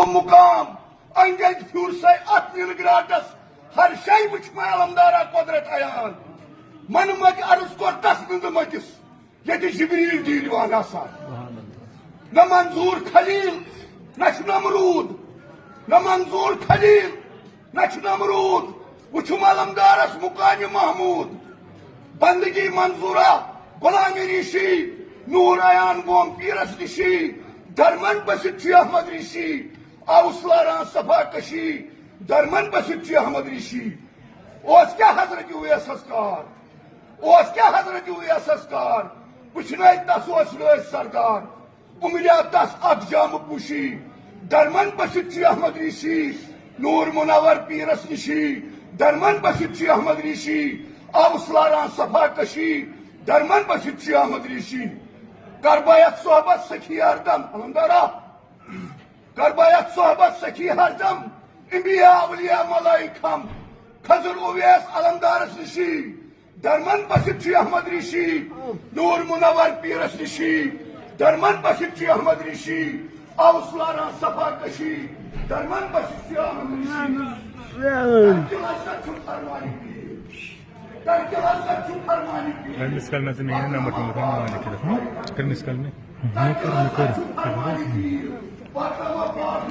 مقام انگیز پھر سے ات نیل گراٹس ہر شے وچ میں علمدارا قدرت عیان من مت عرض کو تسند متس یہ جبریل دیوان آسان نہ منظور خلیل نہ نمرود نہ منظور خلیل نہ نمرود وچھم علمدارس مقام محمود بندگی منظورہ غلامی ریشی نور عیان بوم پیرس نشی درمن بسط احمد ریشی اوسلاران صفا کشی درمن بسط احمد ریشی اوس کیا حضرت اویس اسکار اوس کیا حضرت اویس اسکار وچھنے تس اوس رٲژ سردار اُمریا تس اک جام پوشی درمن بسط احمد ریشی نور منور پیرس نشی درمن بسط احمد ریشی اوسلاران صفا کشی درمن بسط احمد ریشی کربایت صحبت سکھی ہردم علمدارا کربایت صحبت سکھی ہردم انبیاء اولیاء ملائک ہم خضر اویس علمدارس نشی درمن بسط احمد ریشی نور منور پیرس نشی درمن بسط احمد ریشی اوسلاران صفا کشی درمن بسط احمد مس کال میں نمبر کر مس کال میں